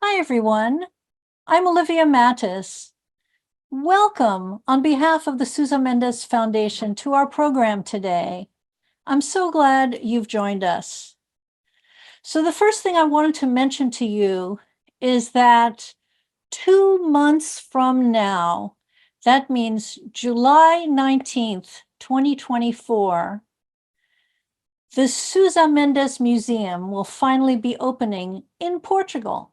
Hi, everyone. I'm Olivia Mattis. Welcome on behalf of the Sousa Mendes Foundation to our program today. I'm so glad you've joined us. So the first thing I wanted to mention to you is that 2 months from now, that means July 19th, 2024, the Sousa Mendes Museum will finally be opening in Portugal.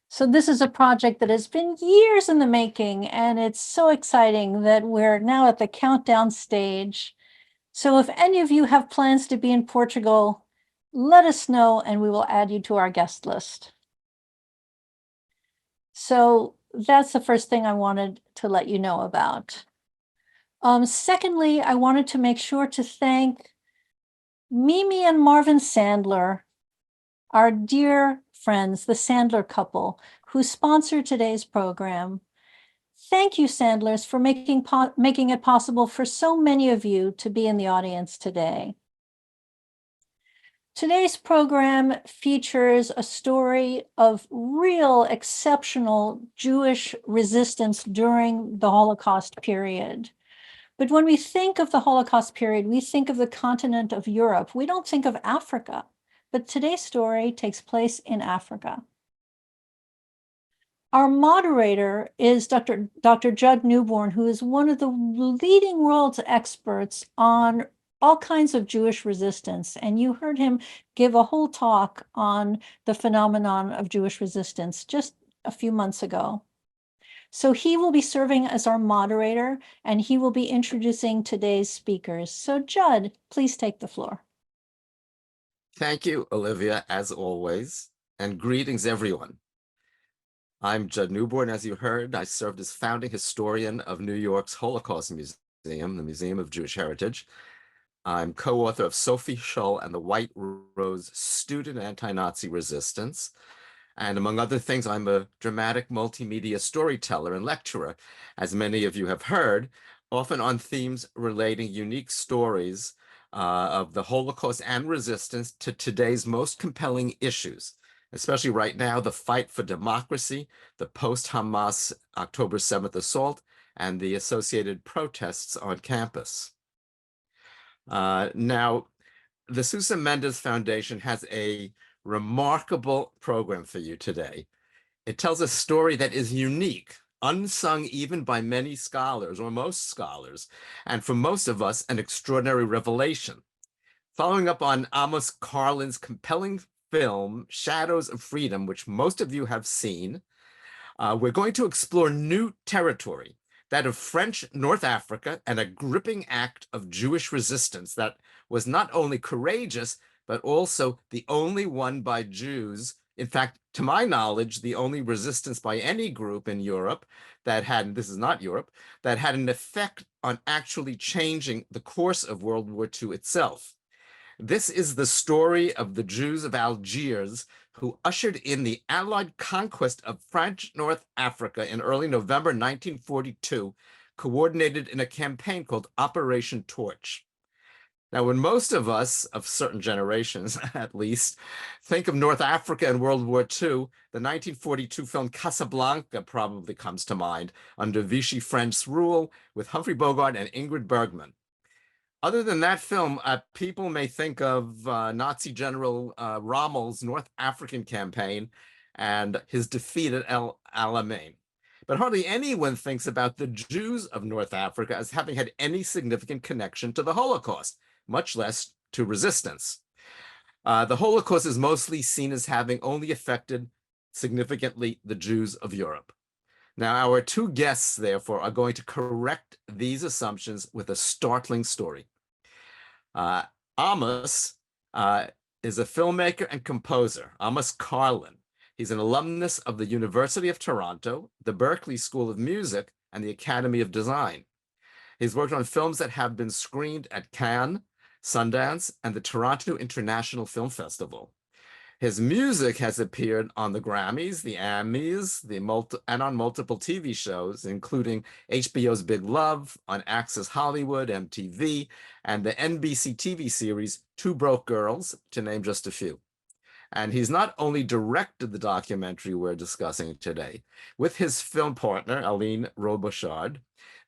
So this is a project that has been years in the making, and it's so exciting that we're now at the countdown stage. So if any of you have plans to be in Portugal, let us know and we will add you to our guest list. So that's the first thing I wanted to let you know about. Secondly, I wanted to make sure to thank Mimi and Marvin Sandler, our dear friends, the Sandler couple, who sponsored today's program. Thank you, Sandlers, for making it possible for so many of you to be in the audience today. Today's program features a story of real exceptional Jewish resistance during the Holocaust period. But when we think of the Holocaust period, we think of the continent of Europe. We don't think of Africa, but today's story takes place in Africa. Our moderator is Dr. Judd Newborn, who is one of the leading world's experts on all kinds of Jewish resistance. And you heard him give a whole talk on the phenomenon of Jewish resistance just a few months ago. So he will be serving as our moderator, and he will be introducing today's speakers. So Judd, please take the floor. Thank you, Olivia, as always, and greetings, everyone. I'm Judd Newborn, as you heard. I served as founding historian of New York's Holocaust Museum, the Museum of Jewish Heritage. I'm co-author of Sophie Scholl and the White Rose Student Anti-Nazi Resistance. And among other things, I'm a dramatic multimedia storyteller and lecturer, as many of you have heard, often on themes relating unique stories of the Holocaust and resistance to today's most compelling issues, especially right now, the fight for democracy, the post-Hamas October 7th assault, and the associated protests on campus. Now, the Sousa Mendes Foundation has a remarkable program for you today. It tells a story that is unique, unsung even by many scholars, or most scholars, and for most of us, an extraordinary revelation. Following up on AMOS CARLEN's compelling film, Shadows of Freedom, which most of you have seen, we're going to explore new territory, that of French North Africa, and a gripping act of Jewish resistance that was not only courageous, but also the only one by Jews. In fact, to my knowledge, the only resistance by any group in Europe that had, this is not Europe, that had an effect on actually changing the course of World War II itself. This is the story of the Jews of Algiers who ushered in the Allied conquest of French North Africa in early November 1942, coordinated in a campaign called Operation Torch. Now, when most of us, of certain generations at least, think of North Africa and World War II, the 1942 film Casablanca probably comes to mind, under Vichy French rule, with Humphrey Bogart and Ingrid Bergman. Other than that film, people may think of Nazi General Rommel's North African campaign and his defeat at El Alamein. But hardly anyone thinks about the Jews of North Africa as having had any significant connection to the Holocaust, much less to resistance. The Holocaust is mostly seen as having only affected significantly the Jews of Europe. Now, our two guests, therefore, are going to correct these assumptions with a startling story. Amos is a filmmaker and composer, Amos CARLEN. He's an alumnus of the University of Toronto, the Berklee School of Music, and the Academy of Design. He's worked on films that have been screened at Cannes, Sundance, and the Toronto International Film Festival. His music has appeared on the Grammys, the Emmys, and on multiple TV shows, including HBO's Big Love, on Access Hollywood, MTV, and the NBC TV series Two Broke Girls, to name just a few. And he's not only directed the documentary we're discussing today with his film partner, Aline Robichaud,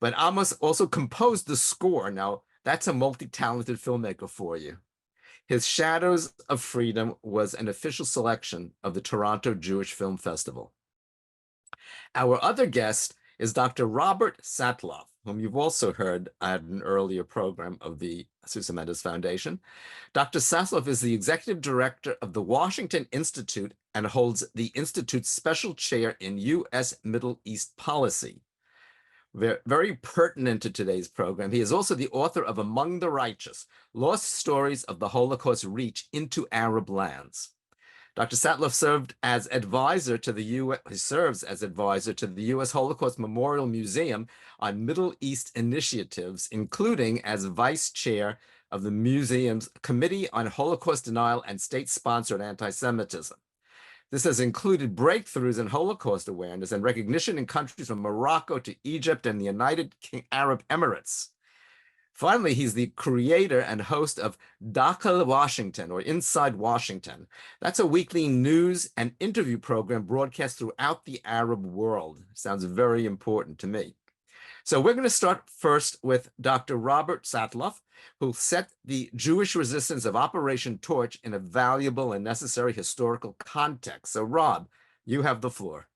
but Amos also composed the score. Now, that's a multi-talented filmmaker for you. His Shadows of Freedom was an official selection of the Toronto Jewish Film Festival. Our other guest is Dr. Robert Satloff, whom you've also heard at an earlier program of the Sousa Mendes Foundation. Dr. Satloff is the executive director of the Washington Institute and holds the Institute's special chair in U.S. Middle East policy. Very pertinent to today's program, he is also the author of Among the Righteous, Lost Stories of the Holocaust Reach into Arab Lands. Dr. Satloff served as advisor to the serves as advisor to the U.S. Holocaust Memorial Museum on Middle East initiatives, including as vice chair of the museum's Committee on Holocaust Denial and State-Sponsored Anti-Semitism. This has included breakthroughs in Holocaust awareness and recognition in countries from Morocco to Egypt and the United Arab Emirates. Finally, he's the creator and host of Dakhel Washington, or Inside Washington. That's a weekly news and interview program broadcast throughout the Arab world. Sounds very important to me. So we're going to start first with Dr. Robert Satloff, who set the Jewish resistance of Operation Torch in a valuable and necessary historical context. So Rob, you have the floor.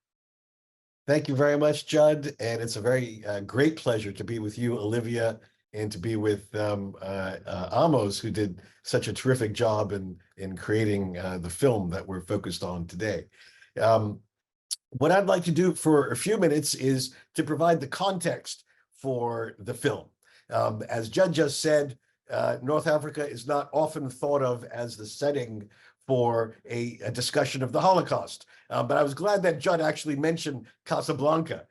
Thank you very much, Judd. And it's a very great pleasure to be with you, Olivia, and to be with Amos, who did such a terrific job in creating the film that we're focused on today. What I'd like to do for a few minutes is to provide the context for the film. As Judd just said, North Africa is not often thought of as the setting for a discussion of the Holocaust. But I was glad that Judd actually mentioned Casablanca,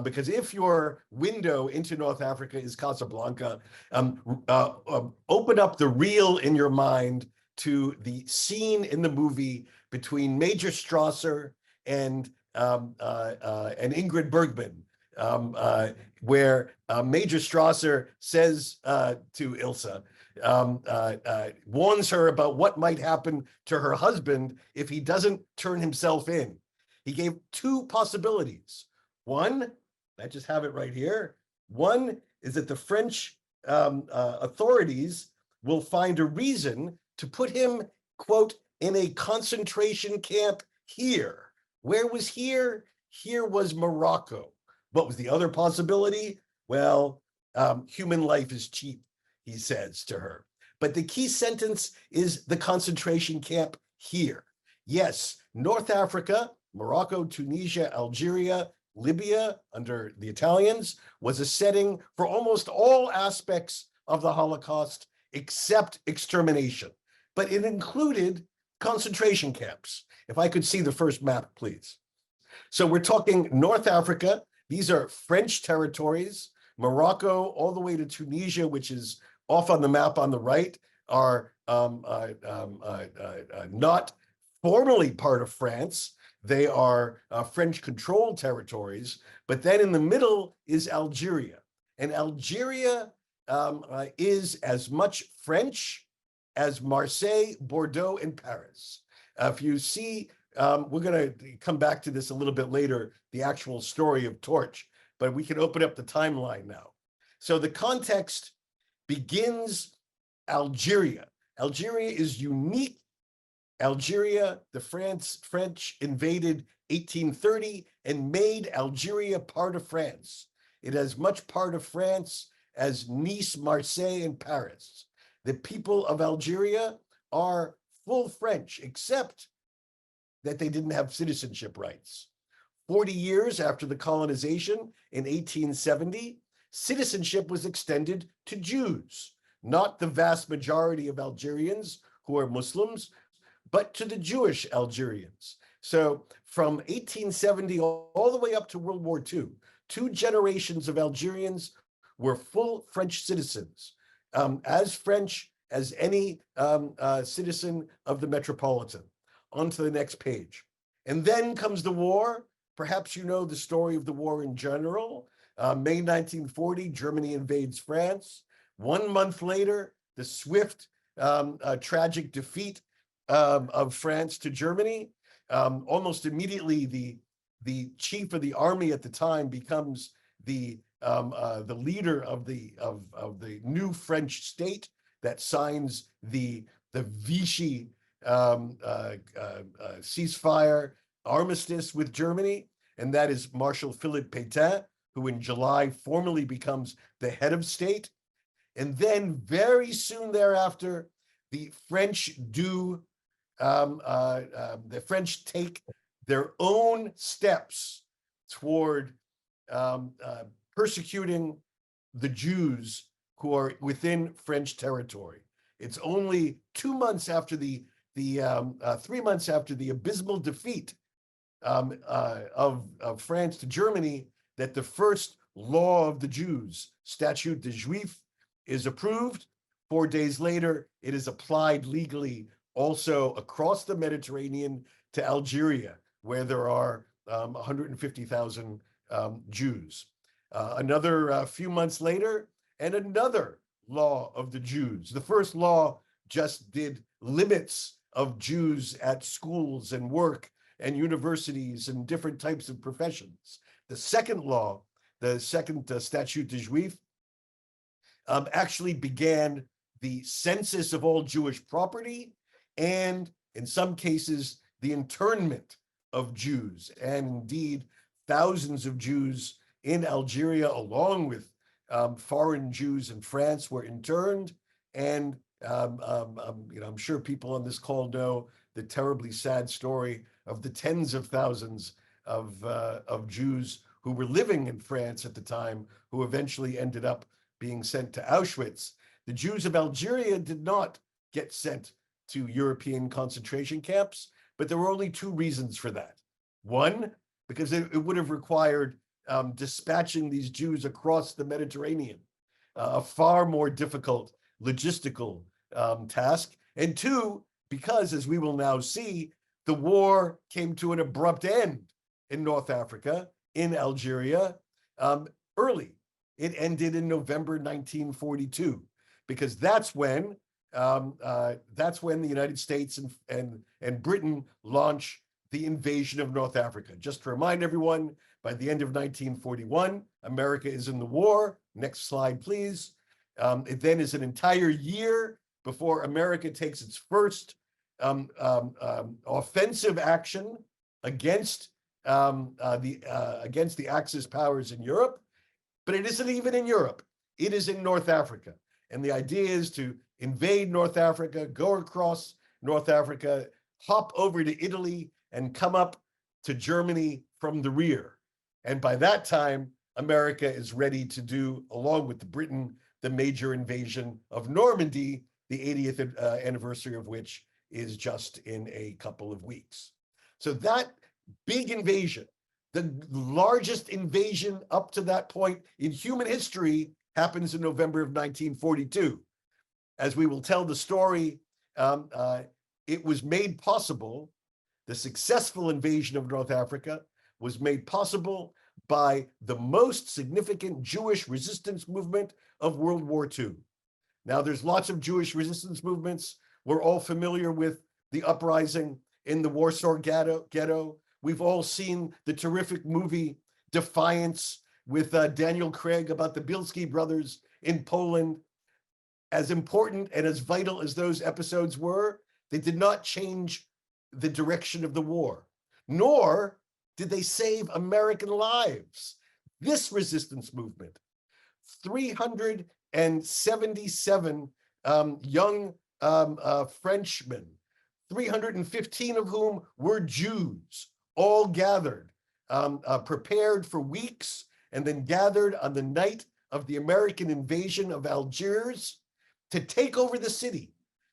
because if your window into North Africa is Casablanca, open up the reel in your mind to the scene in the movie between Major Strasser and Ingrid Bergman, where Major Strasser says to Ilsa, warns her about what might happen to her husband if he doesn't turn himself in. He gave two possibilities. One, I just have it right here. One is that the French authorities will find a reason to put him, quote, in a concentration camp here. Where was here? Here was Morocco. What was the other possibility? Well, human life is cheap, he says to her. But the key sentence is the concentration camp here. Yes, North Africa, Morocco, Tunisia, Algeria, Libya under the Italians was a setting for almost all aspects of the Holocaust except extermination. But it included concentration camps. If I could see the first map, please. So we're talking North Africa. These are French territories. Morocco, all the way to Tunisia, which is off on the map on the right, are not formally part of France. They are French-controlled territories. But then in the middle is Algeria. And Algeria is as much French as Marseille, Bordeaux, and Paris. If you see, we're going to come back to this a little bit later, the actual story of Torch, but we can open up the timeline now. So the context begins Algeria. Algeria is unique. Algeria, the French invaded 1830 and made Algeria part of France. It has much part of France as Nice, Marseille, and Paris. The people of Algeria are full French, except that they didn't have citizenship rights. 40 years after the colonization in 1870, citizenship was extended to Jews, not the vast majority of Algerians who are Muslims, but to the Jewish Algerians. So from 1870 all the way up to World War II, 2 generations of Algerians were full French citizens, as French as any citizen of the metropolitan. On to the next page. And then comes the war. Perhaps you know the story of the war in general. May 1940, Germany invades France. 1 month later, the swift, tragic defeat of France to Germany. Almost immediately, the chief of the army at the time becomes the leader of the new French state that signs the Vichy ceasefire armistice with Germany, and that is Marshal Philippe Pétain, who in July formally becomes the head of state. And then very soon thereafter, the French take their own steps toward persecuting the Jews who are within French territory. It's only 2 months after 3 months after the abysmal defeat of France to Germany that the first law of the Jews, Statute des Juifs, is approved. 4 days later, it is applied legally also across the Mediterranean to Algeria, where there are 150,000 Jews. Another few months later, and another law of the Jews. The first law just did limits of Jews at schools and work and universities and different types of professions. The second law, the second Statute des Juifs, actually began the census of all Jewish property and, in some cases, the internment of Jews. And indeed, thousands of Jews in Algeria, along with foreign Jews in France, were interned. And I'm sure people on this call know the terribly sad story of the tens of thousands of Jews who were living in France at the time, who eventually ended up being sent to Auschwitz. The Jews of Algeria did not get sent to European concentration camps, but there were only 2 reasons for that. One, because it would have required dispatching these Jews across the Mediterranean, a far more difficult logistical task. And 2, because, as we will now see, the war came to an abrupt end in North Africa, in Algeria, early. It ended in November 1942, because that's when the United States and Britain launch the invasion of North Africa. Just to remind everyone, by the end of 1941, America is in the war. Next slide, please. It then is an entire year before America takes its first offensive action against the Axis powers in Europe. But it isn't even in Europe. It is in North Africa. And the idea is to invade North Africa, go across North Africa, hop over to Italy, and come up to Germany from the rear. And by that time, America is ready to do, along with Britain, the major invasion of Normandy, the 80th anniversary of which is just in a couple of weeks. So that big invasion, the largest invasion up to that point in human history, happens in November of 1942. As we will tell the story, it was made possible, the successful invasion of North Africa was made possible by the most significant Jewish resistance movement of World War II. Now, there's lots of Jewish resistance movements. We're all familiar with the uprising in the Warsaw Ghetto. We've all seen the terrific movie Defiance with Daniel Craig about the Bielski brothers in Poland. As important and as vital as those episodes were, they did not change the direction of the war, nor did they save American lives. This resistance movement, 377 young Frenchmen, 315 of whom were Jews, all gathered, prepared for weeks, and then gathered on the night of the American invasion of Algiers to take over the city.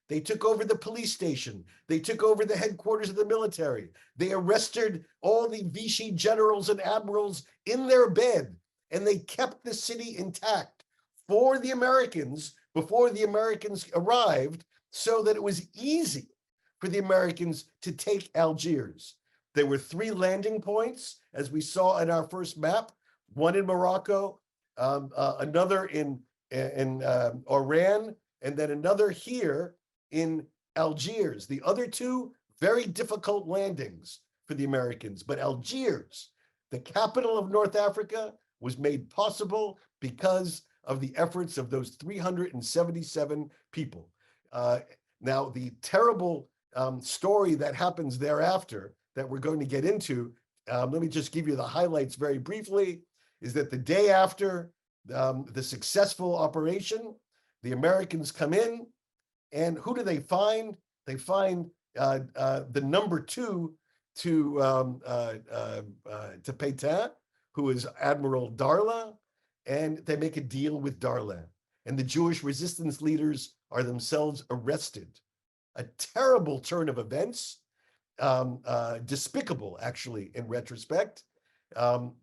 They took over the police station. They took over the headquarters of the military. They arrested all the Vichy generals and admirals in their bed, and they kept the city intact for the Americans before the Americans arrived, so that it was easy for the Americans to take Algiers. There were 3 landing points, as we saw in our first map, one in Morocco, another in Oran, and then another here in Algiers. The other two, very difficult landings for the Americans. But Algiers, the capital of North Africa, was made possible because of the efforts of those 377 people. Now, the terrible story that happens thereafter that we're going to get into, let me just give you the highlights very briefly, is that the day after the successful operation, the Americans come in, and who do they find? They find the number two to Pétain, who is Admiral Darlan, and they make a deal with Darlan. And the Jewish resistance leaders are themselves arrested. A terrible turn of events, despicable, actually, in retrospect. And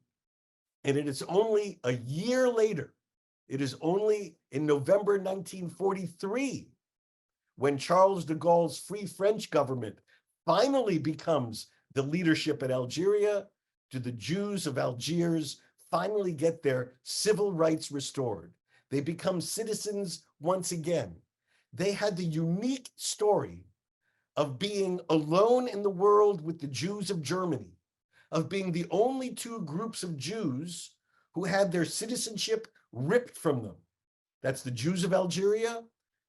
it is only a year later, it is only in November 1943, when Charles de Gaulle's Free French government finally becomes the leadership in Algeria, do the Jews of Algiers finally get their civil rights restored. They become citizens once again. They had the unique story of being alone in the world with the Jews of Germany, of being the only two groups of Jews who had their citizenship ripped from them. That's the Jews of Algeria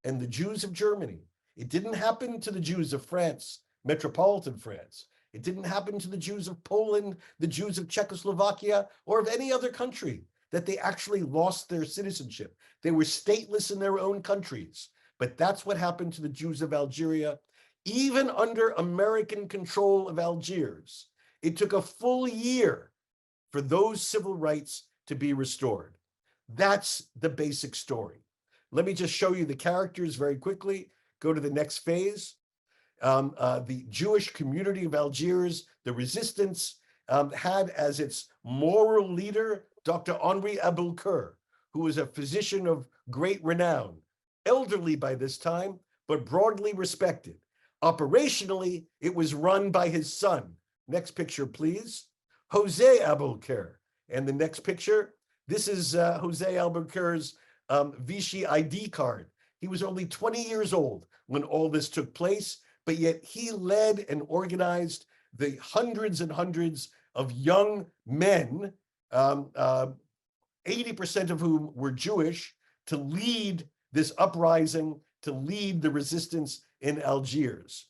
and the Jews of Germany. It didn't happen to the Jews of France, metropolitan France. It didn't happen to the Jews of Poland, the Jews of Czechoslovakia, or of any other country, that they actually lost their citizenship. They were stateless in their own countries. But that's what happened to the Jews of Algeria. Even under American control of Algiers, it took a full year for those civil rights to be restored. That's the basic story. Let me just show you the characters very quickly. Go to the next phase. The Jewish community of Algiers, the resistance, had as its moral leader Dr. Henri Aboulker, who was a physician of great renown, elderly by this time, but broadly respected. Operationally, it was run by his son. Next picture, please. José Aboulker. And the next picture, this is José Aboulker's Vichy ID card. He was only 20 years old when all this took place, but yet he led and organized the hundreds and hundreds of young men, 80% of whom were Jewish, to lead this uprising, to lead the resistance in Algiers.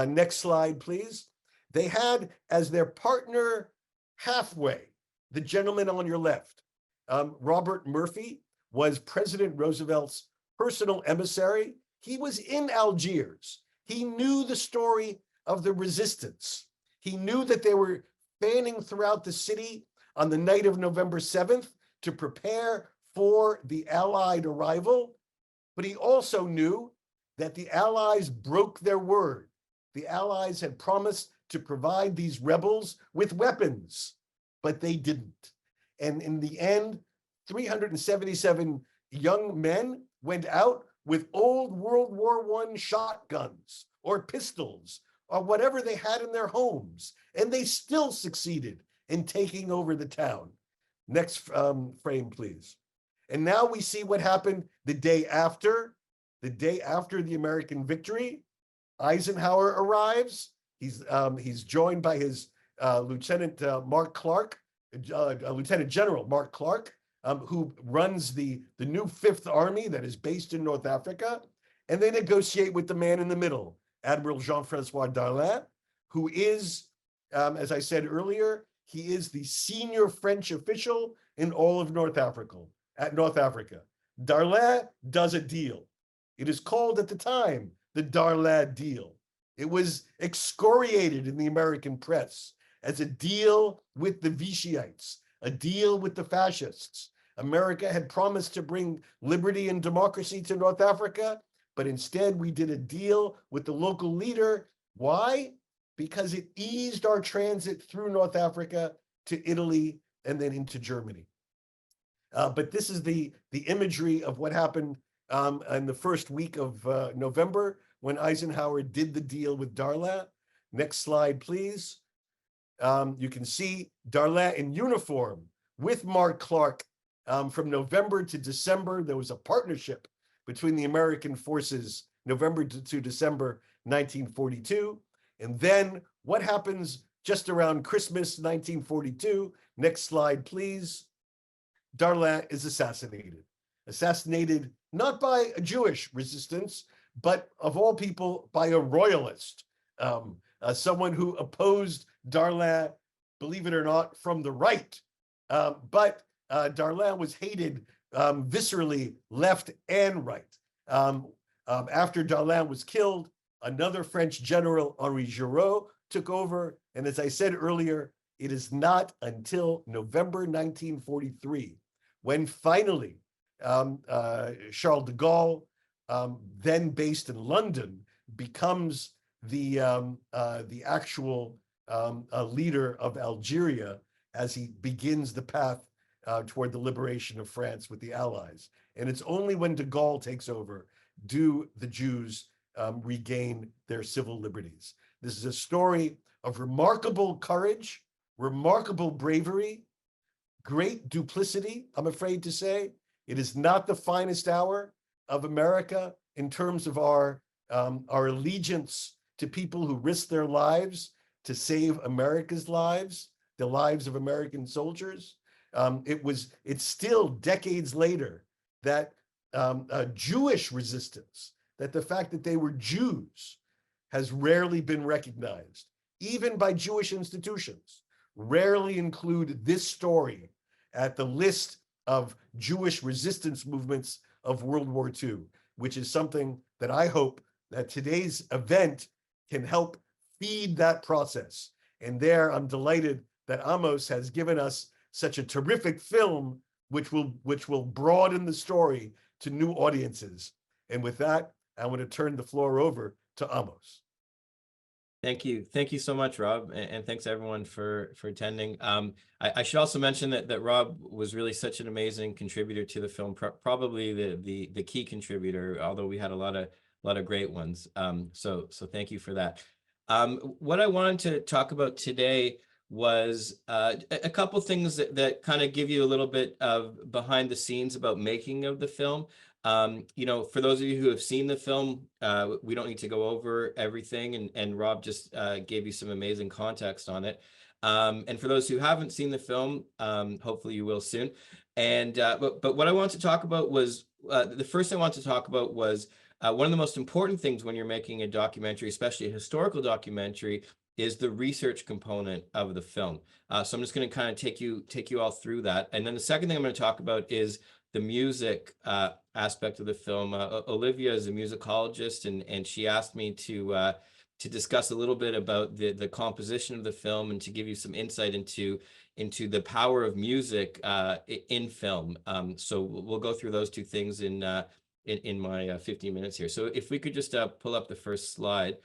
Next slide, please. They had as their partner halfway, the gentleman on your left. Robert Murphy was President Roosevelt's personal emissary. He was in Algiers. He knew the story of the resistance. He knew that they were fanning throughout the city on the night of November 7th to prepare for the Allied arrival. But he also knew that the Allies broke their word. The Allies had promised to provide these rebels with weapons, but they didn't. And in the end, 377 young men went out with old World War I shotguns or pistols or whatever they had in their homes, and they still succeeded in taking over the town. Next frame, please. And now we see what happened the day after the American victory. Eisenhower arrives. He's joined by his Lieutenant General Mark Clark, who runs the new Fifth Army that is based in North Africa. And they negotiate with the man in the middle, Admiral Jean-Francois Darlan, who is, as I said earlier, he is the senior French official in all of North Africa. Darlan does a deal. It is called at the time the Darlan deal. It was excoriated in the American press as a deal with the Vichyites, a deal with the fascists. America had promised to bring liberty and democracy to North Africa, but instead we did a deal with the local leader. Why? Because it eased our transit through North Africa to Italy and then into Germany. But this is the imagery of what happened in the first week of November when Eisenhower did the deal with Darlan. Next slide, please. You can see Darlan in uniform with Mark Clark. From November to December, there was a partnership between the American forces November to December 1942. And then what happens just around Christmas 1942? Next slide, please. Darlan is assassinated. Assassinated not by a Jewish resistance, but of all people, by a royalist, someone who opposed Darlan, believe it or not, from the right. But Darlan was hated viscerally, left and right. After Darlan was killed, another French general, Henri Giraud, took over. And as I said earlier, it is not until November 1943 when finally Charles de Gaulle, then based in London, becomes the actual leader of Algeria as he begins the path toward the liberation of France with the Allies. And it's only when de Gaulle takes over do the Jews regain their civil liberties. This is a story of remarkable courage, remarkable bravery, great duplicity, I'm afraid to say. It is not the finest hour of America in terms of our allegiance to people who risk their lives to save America's lives, the lives of American soldiers. It's still decades later that Jewish resistance, that the fact that they were Jews has rarely been recognized, even by Jewish institutions, rarely include this story at the list of Jewish resistance movements of World War II, which is something that I hope that today's event can help feed that process. And there, I'm delighted that AMOS has given us such a terrific film, which will broaden the story to new audiences. And with that, I want to turn the floor over to AMOS. Thank you. Thank you so much, Rob. And thanks everyone for attending. I should also mention that Rob was really such an amazing contributor to the film, probably the key contributor, although we had a lot of great ones. So thank you for that. What I wanted to talk about today was a couple things that kind of give you a little bit of behind the scenes about making of the film. For those of you who have seen the film, we don't need to go over everything, and Rob just gave you some amazing context on it. And for those who haven't seen the film, hopefully you will soon. And but what I want to talk about was the first thing I want to talk about was one of the most important things when you're making a documentary, especially a historical documentary, is the research component of the film. So I'm just going to kind of take you all through that. And then the second thing I'm going to talk about is the music aspect of the film. Olivia is a musicologist, and she asked me to discuss a little bit about the composition of the film and to give you some insight into the power of music in film. So we'll go through those two things in my 15 minutes here. So if we could just pull up the first slide.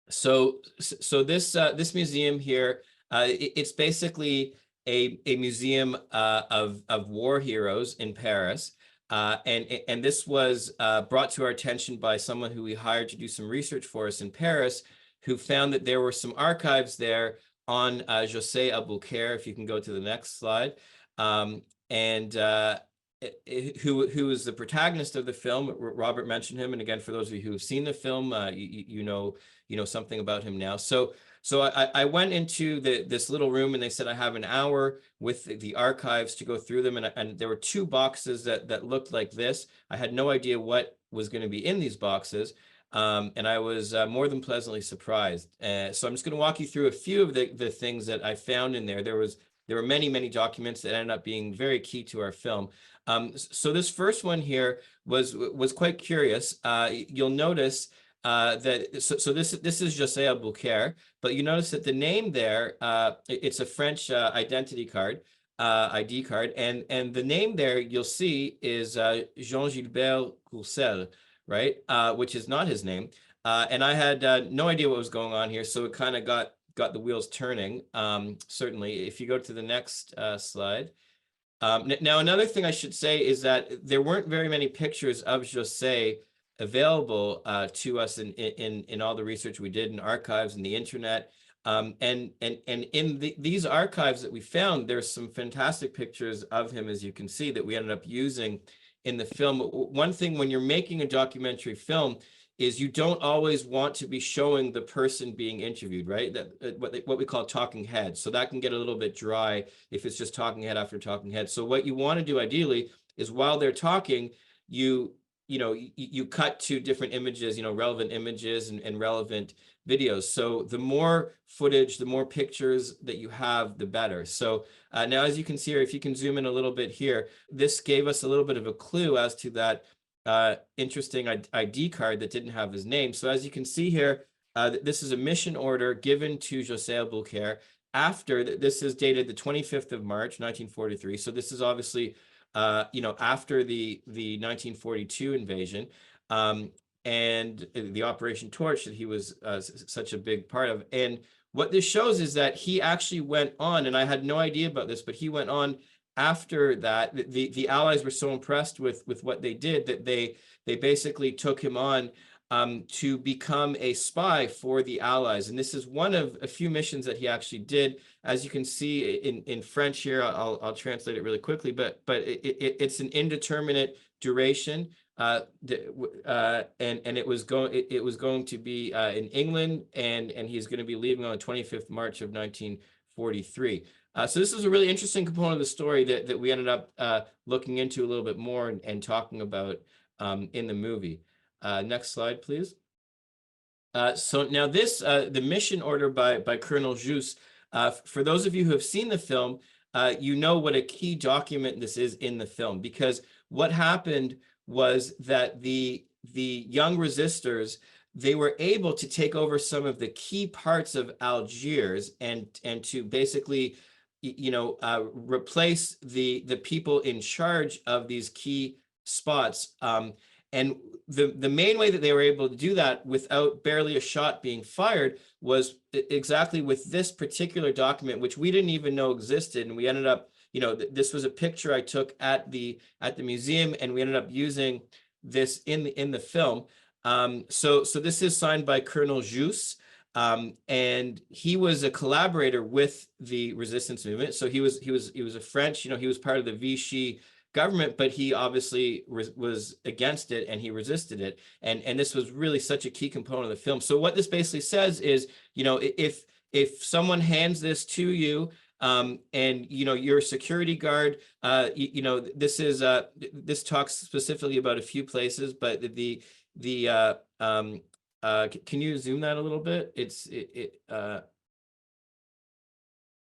So this museum here, it's basically a museum of war heroes in Paris. And this was brought to our attention by someone who we hired to do some research for us in Paris, who found that there were some archives there on José Aboulker, if you can go to the next slide, who is the protagonist of the film. Robert mentioned him, and again, for those of you who have seen the film, you know something about him now. So I went into this little room, and they said I have an hour with the archives to go through them, and there were two boxes that looked like this. I had no idea what was going to be in these boxes, and I was more than pleasantly surprised. So I'm just going to walk you through a few of the things that I found in there. There were many documents that ended up being very key to our film. So this first one here was quite curious. You'll notice that this is José Aboulker, but you notice that the name there, it's a French identity card, ID card, and the name there you'll see is Jean-Gilbert Courcelles, right? Which is not his name. And I had no idea what was going on here, so it kind of got the wheels turning. Certainly, if you go to the next slide. Now, another thing I should say is that there weren't very many pictures of José available to us in all the research we did in archives and the internet. And in these archives that we found, there's some fantastic pictures of him, as you can see, that we ended up using in the film. One thing when you're making a documentary film is you don't always want to be showing the person being interviewed, right? That what we call talking head. So that can get a little bit dry if it's just talking head after talking head. So what you want to do ideally is while they're talking, you cut to different images, relevant images and relevant videos. So the more footage, the more pictures that you have, the better. So now, as you can see here, if you can zoom in a little bit here, this gave us a little bit of a clue as to that interesting ID card that didn't have his name. So as you can see here, this is a mission order given to José Aboulker after, this is dated the 25th of March, 1943. So this is obviously, after the 1942 invasion. And the Operation Torch that he was such a big part of. And what this shows is that he actually went on, and I had no idea about this, but he went on after that. The Allies were so impressed with what they did that they basically took him on to become a spy for the Allies. And this is one of a few missions that he actually did. As you can see in French here, I'll translate it really quickly, but it's an indeterminate duration. And it was going to be in England, and he's going to be leaving on the 25th March of 1943. So this is a really interesting component of the story that we ended up looking into a little bit more and talking about in the movie. Next slide, please. So now this, the mission order by Colonel Jus, for those of you who have seen the film, you know what a key document this is in the film, because what happened was that the young resistors, they were able to take over some of the key parts of Algiers and to basically, replace the people in charge of these key spots. And the main way that they were able to do that without barely a shot being fired was exactly with this particular document, which we didn't even know existed. And we ended up, this was a picture I took at the museum, and we ended up using this in the film. So this is signed by Colonel Jus, and he was a collaborator with the resistance movement. So he was a French, he was part of the Vichy government, but he obviously was against it and he resisted it. And this was really such a key component of the film. So what this basically says is, if someone hands this to you, and you're a security guard, this talks specifically about a few places, but can you zoom that a little bit?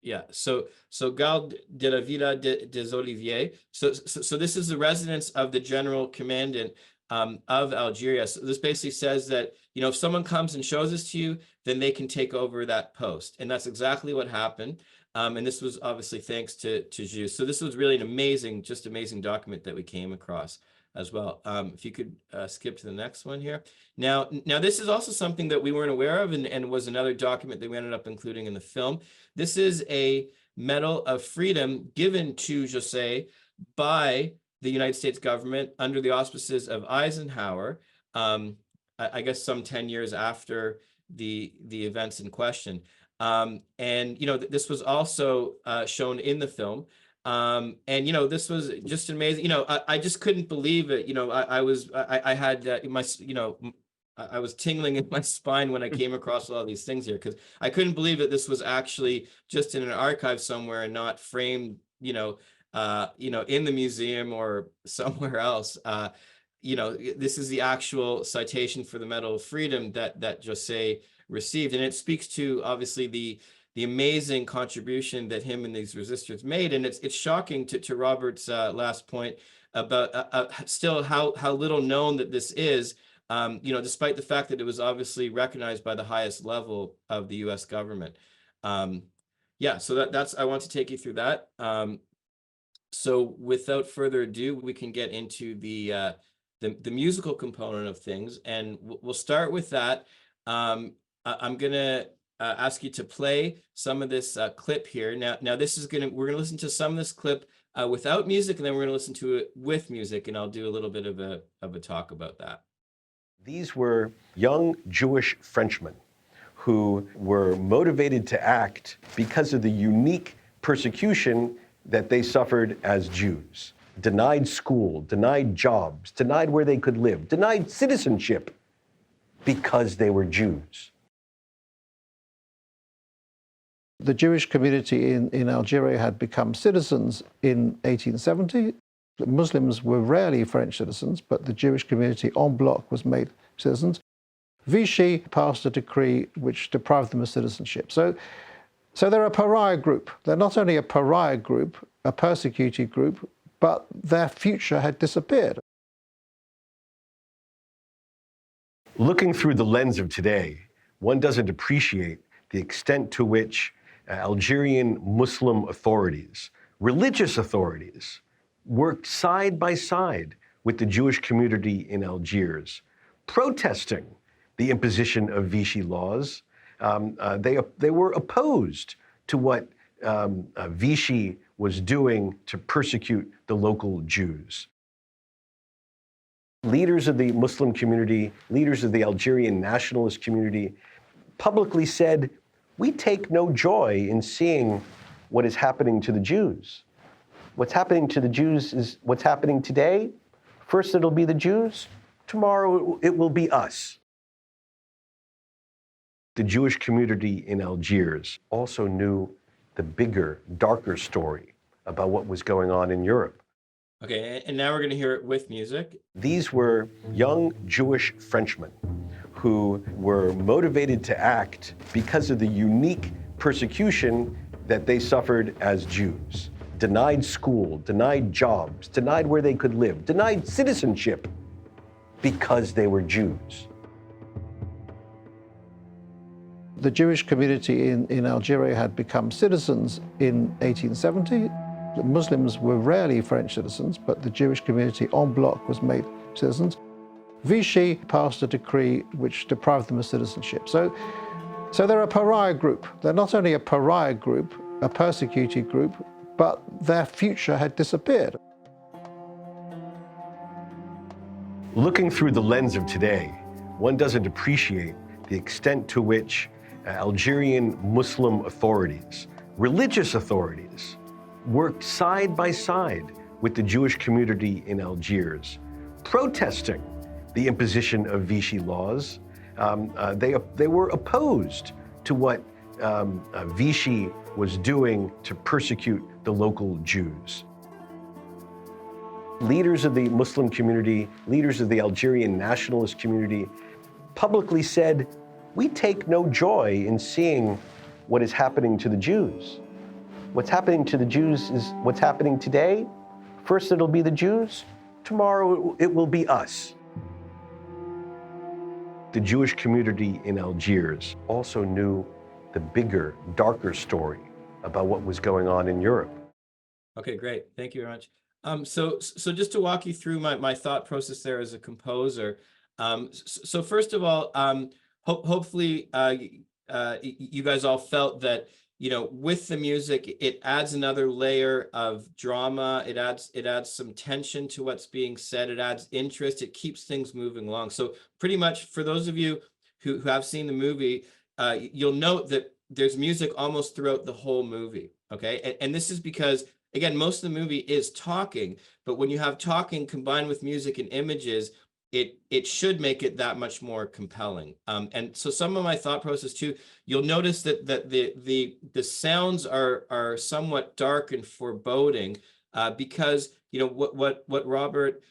Yeah, so Gare de la Villa des Oliviers. So this is the residence of the general commandant of Algeria. So this basically says that, if someone comes and shows this to you, then they can take over that post. And that's exactly what happened. And this was obviously thanks to Jus. So this was really an amazing document that we came across as well. If you could skip to the next one here. Now this is also something that we weren't aware of, and was another document that we ended up including in the film. This is a Medal of Freedom given to José by the United States government under the auspices of Eisenhower, I guess some 10 years after the events in question. And this was also shown in the film. And this was just amazing. I just couldn't believe it. I was tingling in my spine when I came across all these things here, because I couldn't believe that this was actually just in an archive somewhere and not framed, in the museum or somewhere else. This is the actual citation for the Medal of Freedom that José received, and it speaks to obviously the amazing contribution that him and these resistors made. And it's shocking to Robert's last point about still how little known that this is, despite the fact that it was obviously recognized by the highest level of the US government. So that's, I want to take you through that. So without further ado, we can get into the musical component of things, and we'll start with that. I'm gonna ask you to play some of this clip here. Now this is we're gonna listen to some of this clip without music, and then we're gonna listen to it with music, and I'll do a little bit of a talk about that. These were young Jewish Frenchmen who were motivated to act because of the unique persecution that they suffered as Jews. denied school, denied jobs, denied where they could live, denied citizenship because they were Jews. The Jewish community in Algeria had become citizens in 1870. The Muslims were rarely French citizens, but the Jewish community en bloc was made citizens. Vichy passed a decree which deprived them of citizenship. So they're a pariah group. They're not only a pariah group, a persecuted group, but their future had disappeared. Looking through the lens of today, one doesn't appreciate the extent to which Algerian Muslim authorities, religious authorities, worked side by side with the Jewish community in Algiers, protesting the imposition of Vichy laws. They were opposed to what Vichy was doing to persecute the local Jews. Leaders of the Muslim community, leaders of the Algerian nationalist community publicly said, "We take no joy in seeing what is happening to the Jews. What's happening to the Jews is what's happening today. First it'll be the Jews, tomorrow it will be us." The Jewish community in Algiers also knew the bigger, darker story about what was going on in Europe. Okay, and now we're going to hear it with music. These were young Jewish Frenchmen who were motivated to act because of the unique persecution that they suffered as Jews. Denied school, denied jobs, denied where they could live, denied citizenship because they were Jews. The Jewish community in Algeria had become citizens in 1870. The Muslims were rarely French citizens, but the Jewish community en bloc was made citizens. Vichy passed a decree which deprived them of citizenship. So they're a pariah group. They're not only a pariah group, a persecuted group, but their future had disappeared. Looking through the lens of today, one doesn't appreciate the extent to which Algerian Muslim authorities, religious authorities, worked side by side with the Jewish community in Algiers, protesting the imposition of Vichy laws. They were opposed to what Vichy was doing to persecute the local Jews. Leaders of the Muslim community, leaders of the Algerian nationalist community publicly said, "We take no joy in seeing what is happening to the Jews. What's happening to the Jews is what's happening today. First it'll be the Jews, tomorrow it will be us." The Jewish community in Algiers also knew the bigger, darker story about what was going on in Europe. Okay, great. Thank you very much. So just to walk you through my thought process there as a composer. So first of all, hopefully you guys all felt that, you know, with the music, it adds another layer of drama. It adds some tension to what's being said. It adds interest. It keeps things moving along. So pretty much for those of you who have seen the movie, you'll note that there's music almost throughout the whole movie. Okay, and this is because, again, most of the movie is talking, but when you have talking combined with music and images, it should make it that much more compelling. And so some of my thought process too, you'll notice that the sounds are somewhat dark and foreboding, because, you know, what Robert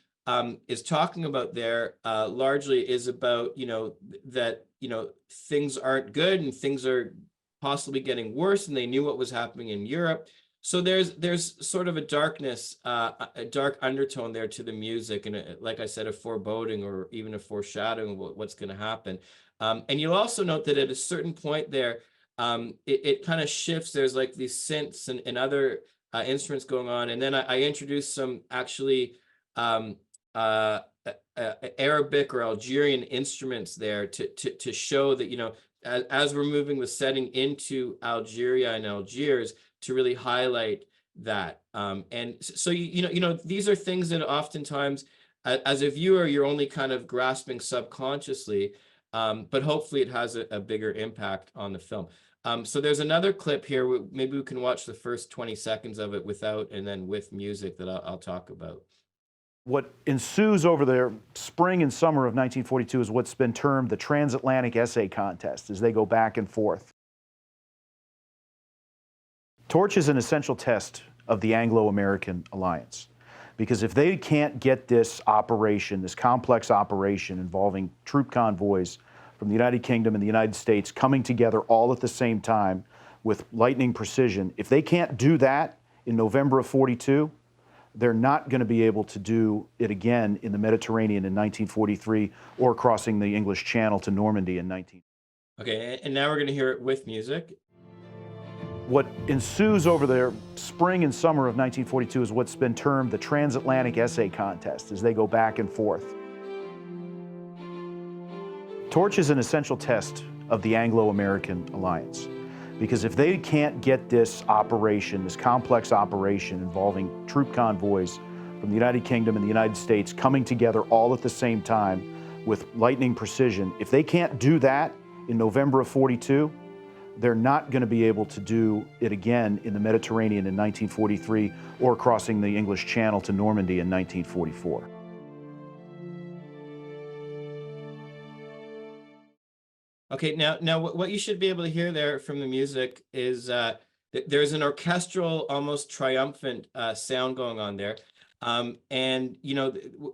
is talking about there largely is about, you know, that, you know, things aren't good and things are possibly getting worse, and they knew what was happening in Europe. So there's sort of a darkness, a dark undertone there to the music, and like I said, a foreboding or even a foreshadowing of what's going to happen. And you'll also note that at a certain point there, it kind of shifts. There's like these synths and other instruments going on, and then I introduced some actually Arabic or Algerian instruments there to show that, you know, as we're moving the setting into Algeria and Algiers, to really highlight that. And so, you know, these are things that oftentimes as a viewer, you're only kind of grasping subconsciously, but hopefully it has a bigger impact on the film. So there's another clip here. Maybe we can watch the first 20 seconds of it without and then with music that I'll talk about. What ensues over the spring and summer of 1942 is what's been termed the transatlantic essay contest as they go back and forth. Torch is an essential test of the Anglo-American alliance, because if they can't get this operation, this complex operation involving troop convoys from the United Kingdom and the United States coming together all at the same time with lightning precision, if they can't do that in November of 42, they're not going to be able to do it again in the Mediterranean in 1943 or crossing the English Channel to Normandy in 19. Okay, and now we're going to hear it with music. What ensues over the spring and summer of 1942 is what's been termed the transatlantic essay contest as they go back and forth. Torch is an essential test of the Anglo-American alliance, because if they can't get this operation, this complex operation involving troop convoys from the United Kingdom and the United States coming together all at the same time with lightning precision, if they can't do that in November of 42, they're not going to be able to do it again in the Mediterranean in 1943 or crossing the English Channel to Normandy in 1944. Okay, now what you should be able to hear there from the music is there's an orchestral, almost triumphant sound going on there. And, you know,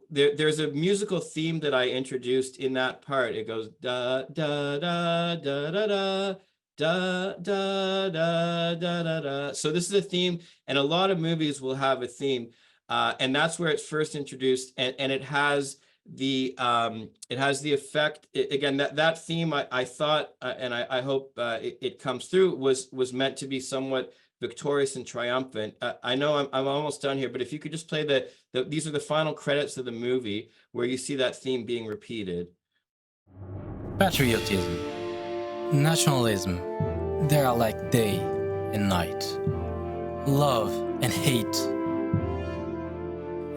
there's a musical theme that I introduced in that part. It goes da, da, da, da, da, da. Da, da, da, da, da, da. So this is a theme, and a lot of movies will have a theme, and that's where it's first introduced, and it has the effect. Again, that theme I thought, and I hope it comes through, was meant to be somewhat victorious and triumphant. I know I'm almost done here, but if you could just play these are the final credits of the movie where you see that theme being repeated. Patriotism, nationalism, they are like day and night, love and hate.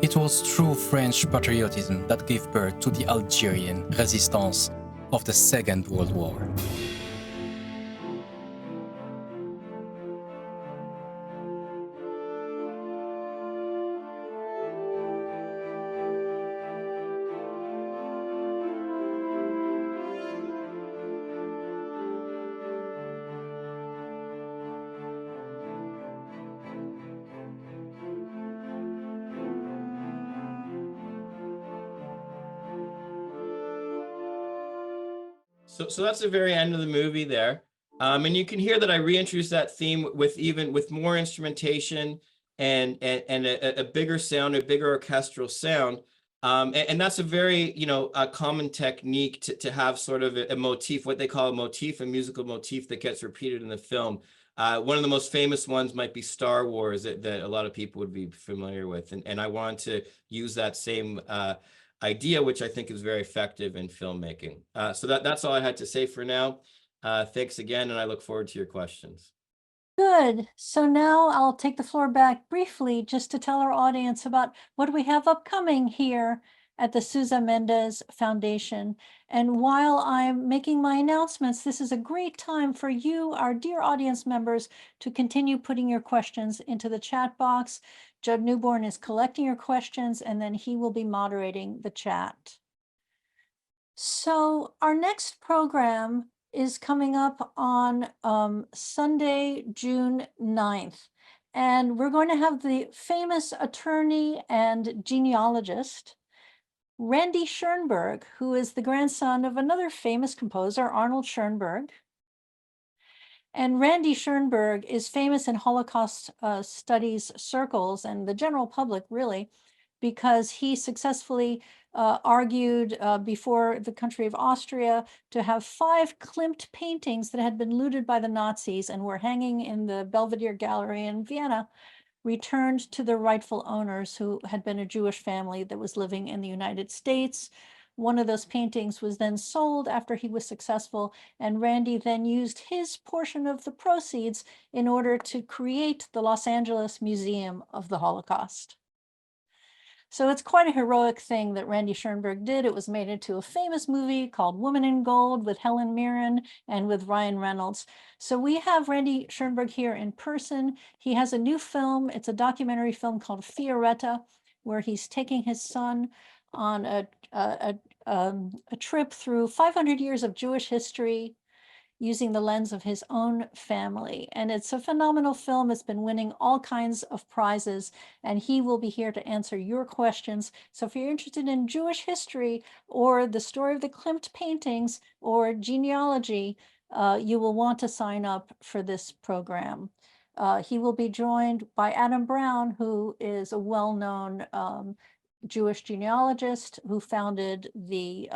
It was true French patriotism that gave birth to the Algerian resistance of the Second World War. So that's the very end of the movie there. And you can hear that I reintroduced that theme with more instrumentation and a bigger sound, a bigger orchestral sound. And that's a very, a common technique to have sort of a motif, what they call a motif, a musical motif that gets repeated in the film. One of the most famous ones might be Star Wars that a lot of people would be familiar with. And I wanted to use that same idea, which I think is very effective in filmmaking. So that's all I had to say for now. Thanks again, and I look forward to your questions. Good. So now I'll take the floor back briefly just to tell our audience about what we have upcoming here at the Sousa Mendes Foundation. And while I'm making my announcements, this is a great time for you, our dear audience members, to continue putting your questions into the chat box. Judd Newborn is collecting your questions, and then he will be moderating the chat. So our next program is coming up on Sunday, June 9th. And we're going to have the famous attorney and genealogist, Randy Schoenberg, who is the grandson of another famous composer, Arnold Schoenberg. And Randy Schoenberg is famous in Holocaust studies circles and the general public, really, because he successfully argued before the country of Austria to have 5 Klimt paintings that had been looted by the Nazis and were hanging in the Belvedere Gallery in Vienna, returned to their rightful owners, who had been a Jewish family that was living in the United States. One of those paintings was then sold after he was successful, and Randy then used his portion of the proceeds in order to create the Los Angeles Museum of the Holocaust. So it's quite a heroic thing that Randy Schoenberg did. It was made into a famous movie called Woman in Gold with Helen Mirren and with Ryan Reynolds. So we have Randy Schoenberg here in person. He has a new film. It's a documentary film called Fioretta, where he's taking his son on a trip through 500 years of Jewish history using the lens of his own family. And it's a phenomenal film. It's been winning all kinds of prizes, and he will be here to answer your questions. So if you're interested in Jewish history or the story of the Klimt paintings or genealogy, you will want to sign up for this program. He will be joined by Adam Brown, who is a well-known Jewish genealogist who founded the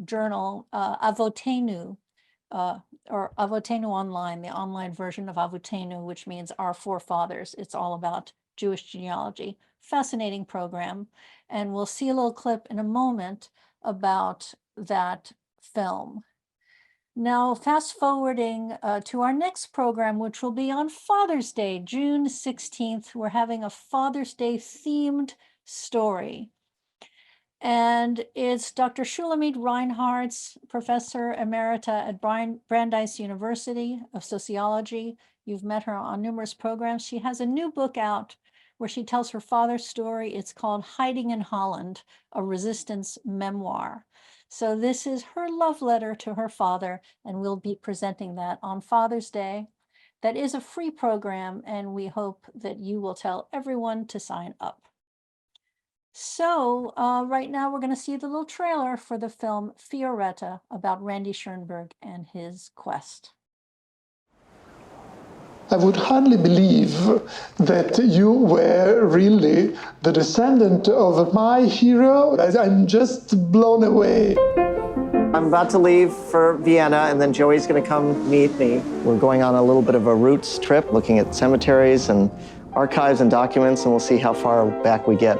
journal Avotenu, or Avotenu Online, the online version of Avotenu, which means our forefathers. It's all about Jewish genealogy. Fascinating program. And we'll see a little clip in a moment about that film. Now, fast forwarding to our next program, which will be on Father's Day, June 16th. We're having a Father's Day themed story. And it's Dr. Shulamit Reinhardt's Professor Emerita at Brandeis University of Sociology. You've met her on numerous programs. She has a new book out where she tells her father's story. It's called Hiding in Holland, a resistance memoir. So this is her love letter to her father, and we'll be presenting that on Father's Day. That is a free program, and we hope that you will tell everyone to sign up. So right now we're going to see the little trailer for the film Fioretta about Randy Schoenberg and his quest. I would hardly believe that you were really the descendant of my hero. I'm just blown away. I'm about to leave for Vienna, and then Joey's going to come meet me. We're going on a little bit of a roots trip, looking at cemeteries and archives and documents, and we'll see how far back we get.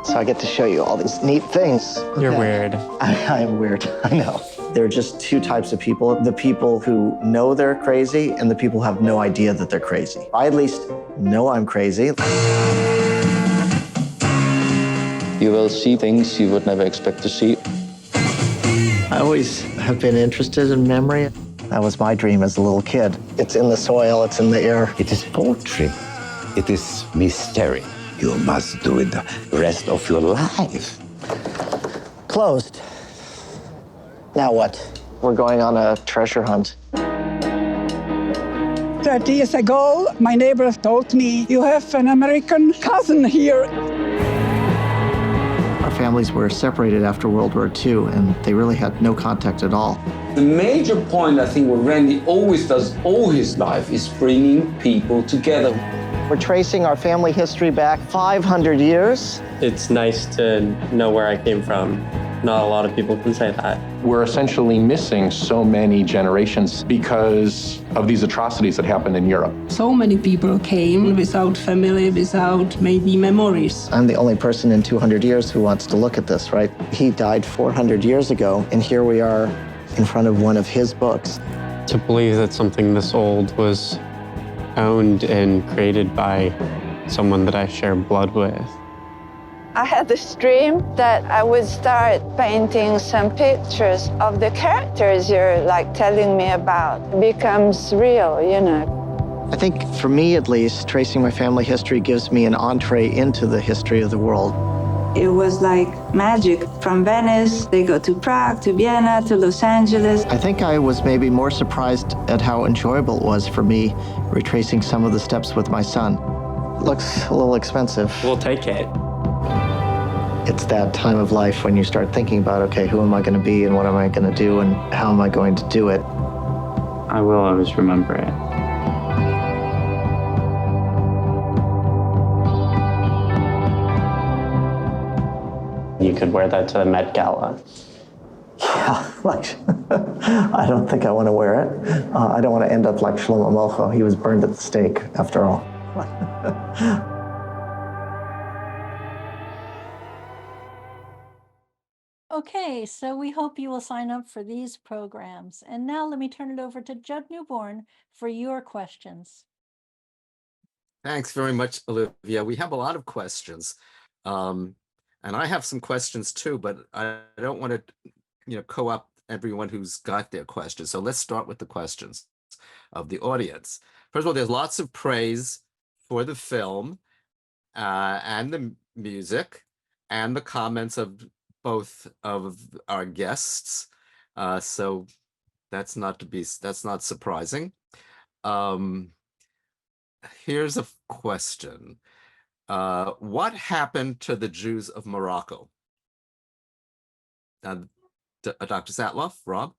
So I get to show you all these neat things. You're weird. I am weird, I know. There are just two types of people. The people who know they're crazy and the people who have no idea that they're crazy. I at least know I'm crazy. You will see things you would never expect to see. I always have been interested in memory. That was my dream as a little kid. It's in the soil, it's in the air. It is poetry. It is mystery. You must do it the rest of your life. Closed. Now what? We're going on a treasure hunt. 30 years ago, my neighbor told me, you have an American cousin here. Our families were separated after World War II, and they really had no contact at all. The major point, I think, what Randy always does all his life is bringing people together. We're tracing our family history back 500 years. It's nice to know where I came from. Not a lot of people can say that. We're essentially missing so many generations because of these atrocities that happened in Europe. So many people came without family, without maybe memories. I'm the only person in 200 years who wants to look at this, right? He died 400 years ago, and here we are in front of one of his books. To believe that something this old was owned and created by someone that I share blood with. I had this dream that I would start painting some pictures of the characters you're like telling me about. It becomes real, you know. I think for me at least, tracing my family history gives me an entree into the history of the world. It was like magic. From Venice, they go to Prague, to Vienna, to Los Angeles. I think I was maybe more surprised at how enjoyable it was for me retracing some of the steps with my son. Looks a little expensive. We'll take it. It's that time of life when you start thinking about, okay, who am I going to be and what am I going to do and how am I going to do it? I will always remember it. You could wear that to the Met Gala. Yeah, like, I don't think I want to wear it. I don't want to end up like Shlomo Mocho. He was burned at the stake, after all. Okay, so we hope you will sign up for these programs. And now let me turn it over to Judd Newborn for your questions. Thanks very much, Olivia. We have a lot of questions. And I have some questions too, but I don't want to, co-opt everyone who's got their questions. So let's start with the questions of the audience. First of all, there's lots of praise for the film and the music and the comments of both of our guests. So that's not surprising. Here's a question. What happened to the Jews of Morocco? Dr. Satloff, Rob?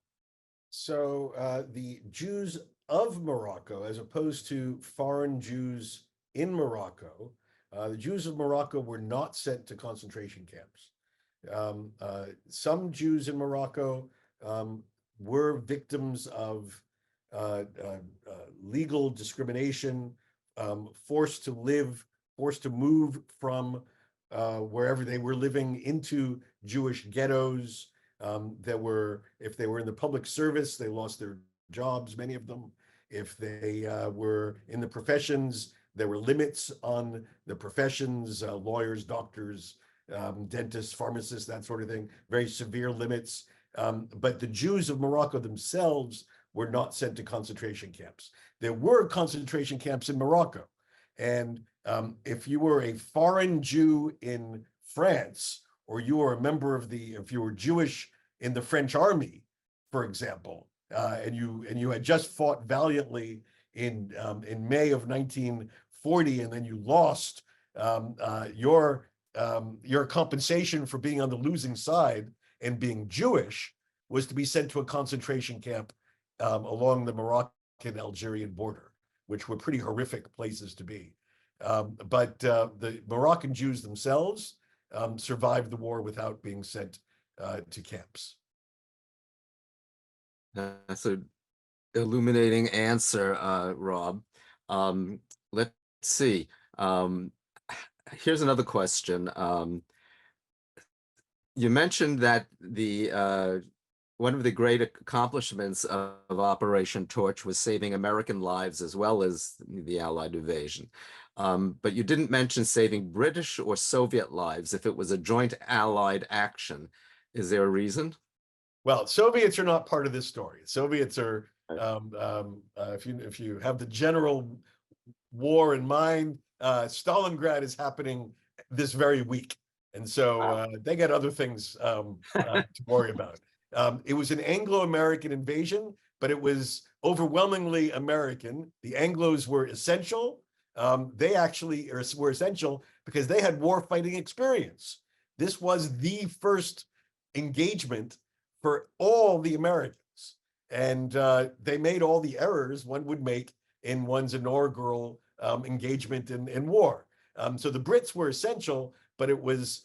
So the Jews of Morocco, as opposed to foreign Jews in Morocco, the Jews of Morocco were not sent to concentration camps. Some Jews in Morocco were victims of legal discrimination, forced to move from wherever they were living into Jewish ghettos. If they were in the public service, they lost their jobs, many of them. If they were in the professions, there were limits on the professions, lawyers, doctors, dentists, pharmacists, that sort of thing, very severe limits. But the Jews of Morocco themselves were not sent to concentration camps. There were concentration camps in Morocco. And if you were a foreign Jew in France, or you were a member of if you were Jewish in the French army, for example, and you had just fought valiantly in May of 1940, and then you lost, your compensation for being on the losing side and being Jewish was to be sent to a concentration camp along the Moroccan-Algerian border, which were pretty horrific places to be. But the Moroccan Jews themselves survived the war without being sent to camps. That's an illuminating answer, Rob. Let's see. Here's another question. You mentioned that one of the great accomplishments of Operation Torch was saving American lives as well as the Allied invasion. But you didn't mention saving British or Soviet lives if it was a joint Allied action. Is there a reason? Well, Soviets are not part of this story. Soviets are, if you have the general war in mind, Stalingrad is happening this very week. And so they got other things to worry about. It was an Anglo-American invasion, but it was overwhelmingly American. The Anglos were essential. They actually were essential because they had war fighting experience. This was the first engagement for all the Americans. And they made all the errors one would make in one's inaugural engagement in war. So the Brits were essential, but it was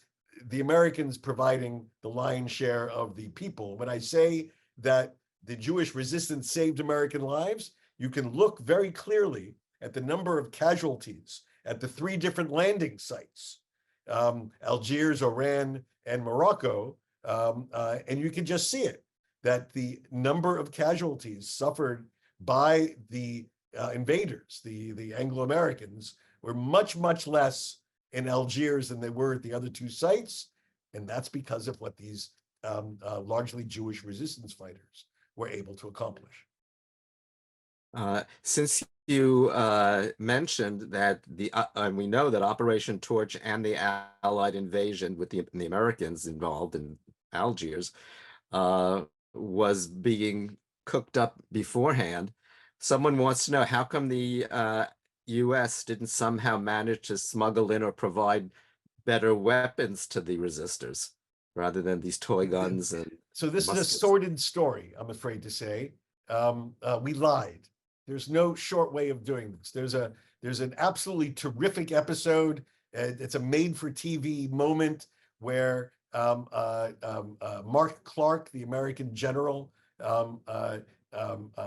the Americans providing the lion's share of the people. When I say that the Jewish resistance saved American lives, you can look very clearly at the number of casualties at the 3 different landing sites, Algiers, Oran, and Morocco, and you can just see it, that the number of casualties suffered by the invaders, the Anglo-Americans, were much, much less in Algiers than they were at the other 2 sites. And that's because of what these largely Jewish resistance fighters were able to accomplish. Since you mentioned that and we know that Operation Torch and the Allied invasion with the Americans involved in Algiers was being cooked up beforehand, someone wants to know, how come the US didn't somehow manage to smuggle in or provide better weapons to the resistors rather than these toy guns? And so this muskets? is a sordid story, I'm afraid to say. We lied. There's no short way of doing this. There's an absolutely terrific episode. It's a made-for-TV moment where Mark Clark, the American general,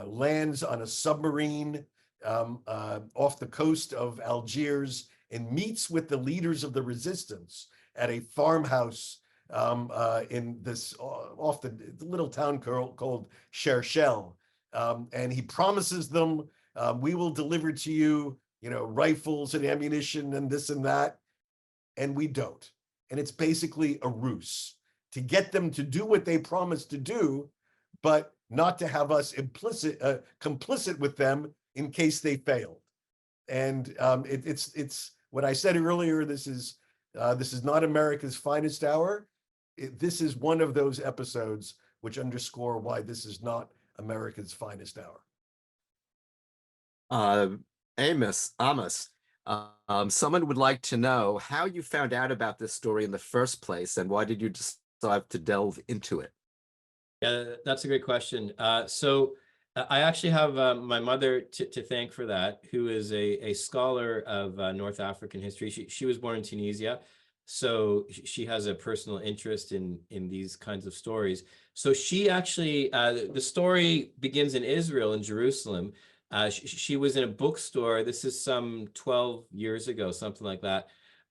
lands on a submarine off the coast of Algiers and meets with the leaders of the resistance at a farmhouse in this off the little town called Cherchell. And he promises them, we will deliver to you rifles and ammunition and this and that. And we don't. And it's basically a ruse to get them to do what they promised to do, but not to have us complicit with them in case they failed. And it's what I said earlier. This is not America's finest hour. This is one of those episodes which underscore why this is not America's finest hour. Amos, someone would like to know how you found out about this story in the first place, and why did you decide to delve into it? Yeah, that's a great question. So I actually have my mother to thank for that, who is a scholar of North African history. She was born in Tunisia, so she has a personal interest in these kinds of stories. So she actually, the story begins in Israel, in Jerusalem. She was in a bookstore. This is some 12 years ago, something like that.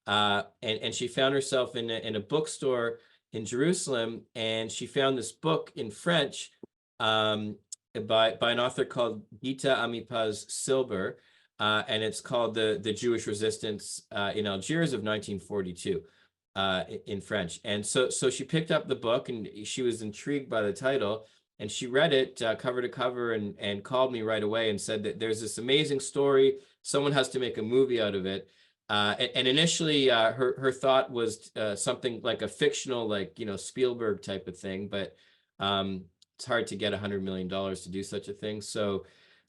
And she found herself in a bookstore in Jerusalem, and she found this book in French by an author called Gita Amipaz Silber, and it's called the Jewish Resistance in Algiers of 1942 in French. And so she picked up the book, and she was intrigued by the title, and she read it cover to cover and called me right away and said that there's this amazing story. Someone has to make a movie out of it. And initially, her thought was something like a fictional, like, Spielberg type of thing, but it's hard to get $100 million to do such a thing. So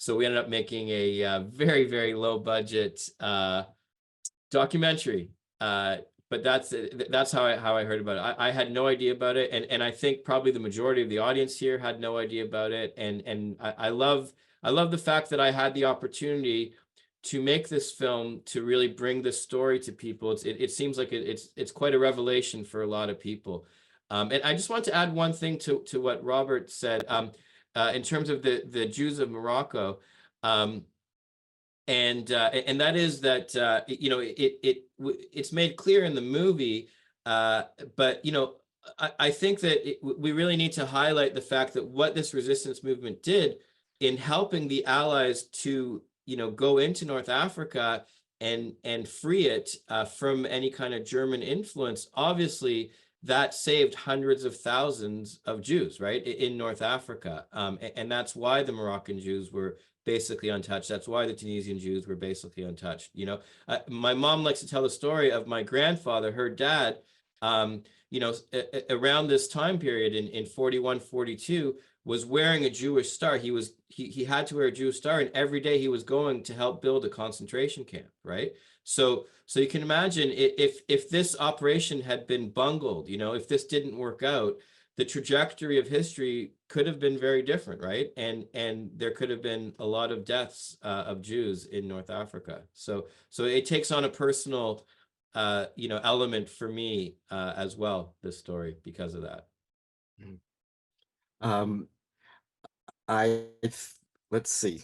we ended up making a very, very low budget documentary. But that's how I heard about it. I had no idea about it, and I think probably the majority of the audience here had no idea about it. And I love the fact that I had the opportunity to make this film, to really bring this story to people. It seems like it's quite a revelation for a lot of people. And I just want to add one thing to what Robert said in terms of the Jews of Morocco. And that is that it's made clear in the movie, but I think that we really need to highlight the fact that what this resistance movement did in helping the Allies to go into North Africa and free it from any kind of German influence. Obviously, that saved hundreds of thousands of Jews, right, in North Africa, and that's why the Moroccan Jews were basically untouched. That's why the Tunisian Jews were basically untouched. My mom likes to tell the story of my grandfather, her dad, around this time period in 41, 42, was wearing a Jewish star. He had to wear a Jewish star, and every day he was going to help build a concentration camp, right? So you can imagine if this operation had been bungled, if this didn't work out, the trajectory of history could have been very different, right? And there could have been a lot of deaths of Jews in North Africa. So it takes on a personal, element for me as well, this story, because of that. Let's see.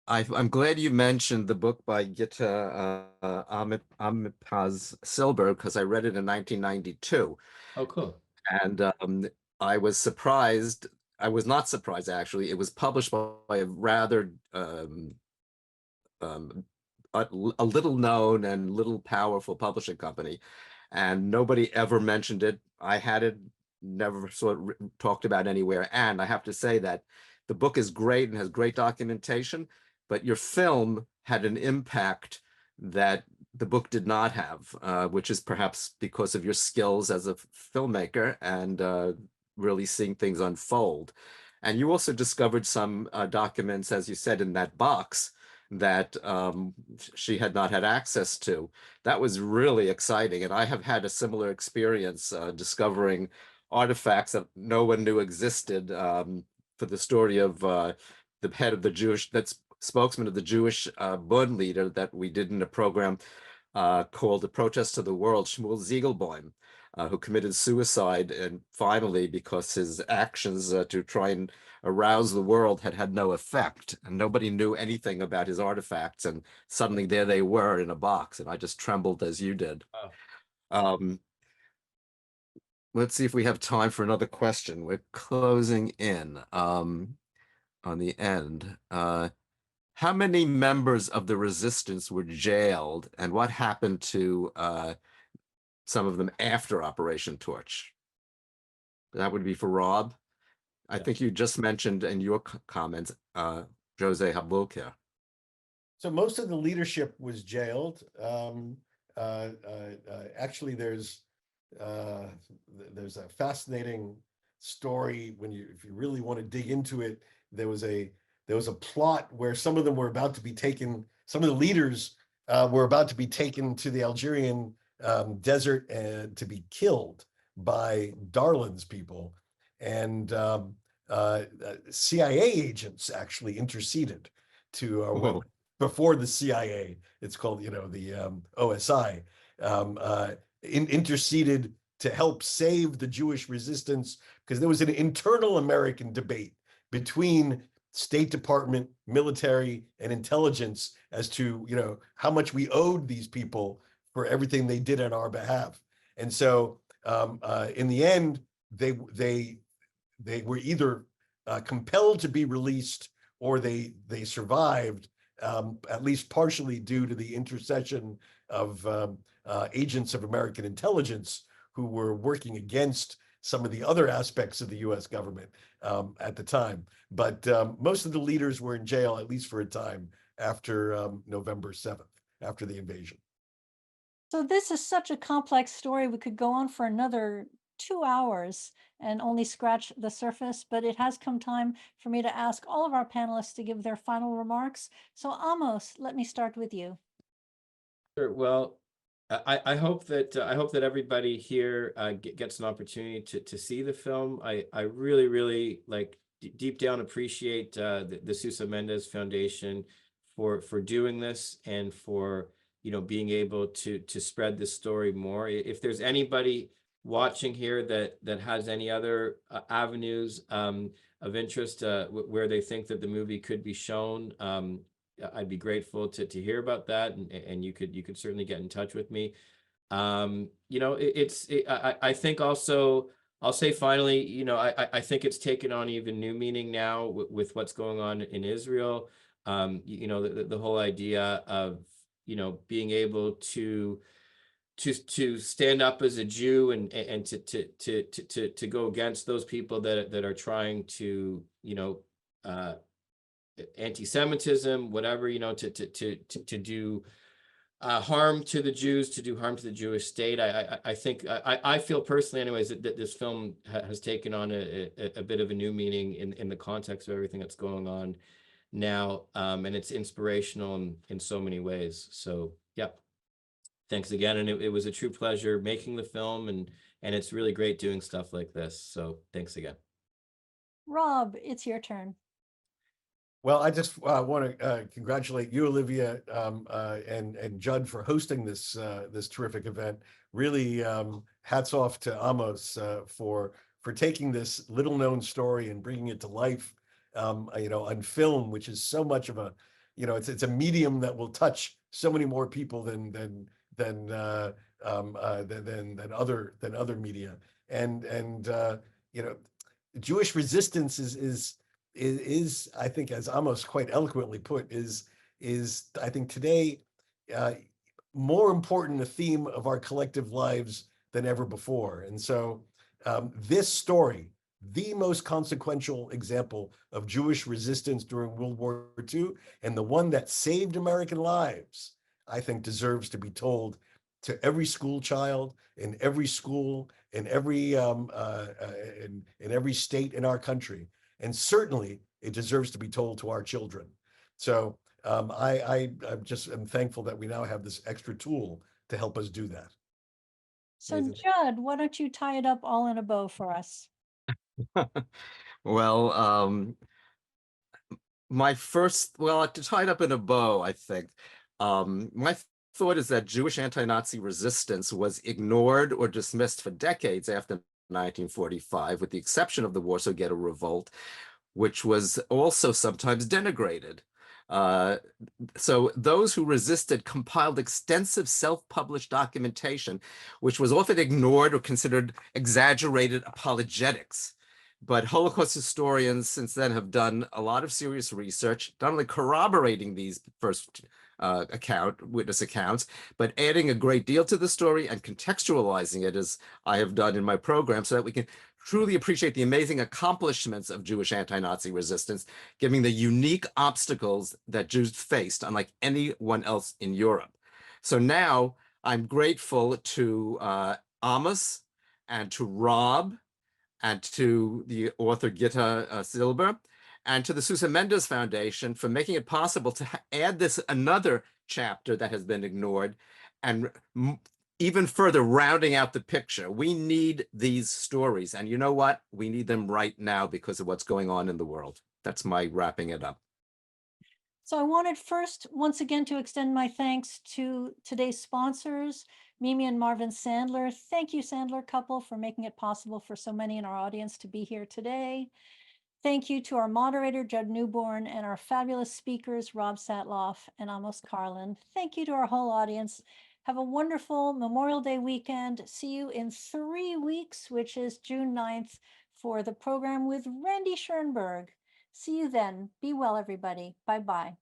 I'm glad you mentioned the book by Gita Amipaz Silber, because I read it in 1992. Oh, cool. And I was surprised. I was not surprised, actually. It was published by a rather a little known and little powerful publishing company, and nobody ever mentioned it. I had it never talked about anywhere. And I have to say that the book is great and has great documentation, but your film had an impact that the book did not have, which is perhaps because of your skills as a filmmaker and really seeing things unfold. And you also discovered some documents, as you said, in that box that she had not had access to. That was really exciting. And I have had a similar experience discovering artifacts that no one knew existed for the story of the head of the Jewish, that's spokesman of the Jewish Bund leader that we did in a program called The Protest of the World, Shmuel Ziegelbaum, who committed suicide, and finally, because his actions to try and arouse the world had no effect, and nobody knew anything about his artifacts, and suddenly there they were in a box, and I just trembled as you did. Wow. Let's see if we have time for another question. We're closing in on the end. How many members of the resistance were jailed, and what happened to some of them after Operation Torch? That would be for Rob. I think you just mentioned in your comments, José Aboulker. So most of the leadership was jailed. Actually, there's a fascinating story if you really want to dig into it. There was a plot where some of them were about to be taken. Some of the leaders were about to be taken to the Algerian desert and to be killed by Darlan's people, and CIA agents actually interceded to before the CIA. It's called, the OSI, interceded to help save the Jewish resistance, because there was an internal American debate between State Department, military, and intelligence as to, how much we owed these people for everything they did on our behalf. And so in the end, they were either compelled to be released, or they survived, at least partially due to the intercession of agents of American intelligence who were working against some of the other aspects of the U.S. government at the time. But most of the leaders were in jail, at least for a time, after November 7th, after the invasion. So this is such a complex story. We could go on for another 2 hours and only scratch the surface, but it has come time for me to ask all of our panelists to give their final remarks. So Amos, let me start with you. Sure. Well, I hope that everybody here gets an opportunity to see the film. I really deep down appreciate the Sousa Mendes Foundation for doing this, and for being able to spread this story more. If there's anybody watching here that has any other avenues of interest where they think that the movie could be shown, I'd be grateful to hear about that, and you could certainly get in touch with me. I think also, I'll say finally, I think it's taken on even new meaning now with what's going on in Israel. The whole idea of being able to stand up as a Jew and to go against those people that are trying to anti-Semitism, whatever, to do harm to the Jews, to do harm to the Jewish state. I think I feel personally, anyways, that this film has taken on a bit of a new meaning in the context of everything that's going on now, and it's inspirational in so many ways. So yeah, thanks again, and it was a true pleasure making the film, and it's really great doing stuff like this. So thanks again. Rob, it's your turn. Well, I just want to congratulate you, Olivia, and Judd for hosting this terrific event. Really, hats off to Amos for taking this little-known story and bringing it to life, on film, which is so much of a, it's a medium that will touch so many more people than other media. And Jewish resistance is I think, as Amos quite eloquently put, is I think today more important a theme of our collective lives than ever before. And so this story, the most consequential example of Jewish resistance during World War II, and the one that saved American lives, I think deserves to be told to every school child, in every school, in every in every state in our country. And certainly it deserves to be told to our children. So I just am thankful that we now have this extra tool to help us do that. So Judd, why don't you tie it up all in a bow for us? Well, to tie it up in a bow, I think, my thought is that Jewish anti-Nazi resistance was ignored or dismissed for decades after 1945, with the exception of the Warsaw Ghetto Revolt, which was also sometimes denigrated. So those who resisted compiled extensive self-published documentation, which was often ignored or considered exaggerated apologetics. But Holocaust historians since then have done a lot of serious research, not only corroborating these first witness accounts, but adding a great deal to the story and contextualizing it, as I have done in my program, so that we can truly appreciate the amazing accomplishments of Jewish anti-Nazi resistance, given the unique obstacles that Jews faced, unlike anyone else in Europe. So now I'm grateful to AMOS and to Rob and to the author Gitta Silber and to the Sousa Mendes Foundation for making it possible to add this another chapter that has been ignored and even further rounding out the picture. We need these stories, and you know what? We need them right now because of what's going on in the world. That's my wrapping it up. So I wanted first, once again, to extend my thanks to today's sponsors, Mimi and Marvin Sandler. Thank you, Sandler couple, for making it possible for so many in our audience to be here today. Thank you to our moderator, Judd Newborn, and our fabulous speakers, Rob Satloff and AMOS CARLEN. Thank you to our whole audience. Have a wonderful Memorial Day weekend. See you in 3 weeks, which is June 9th, for the program with Randy Schoenberg. See you then. Be well, everybody. Bye-bye.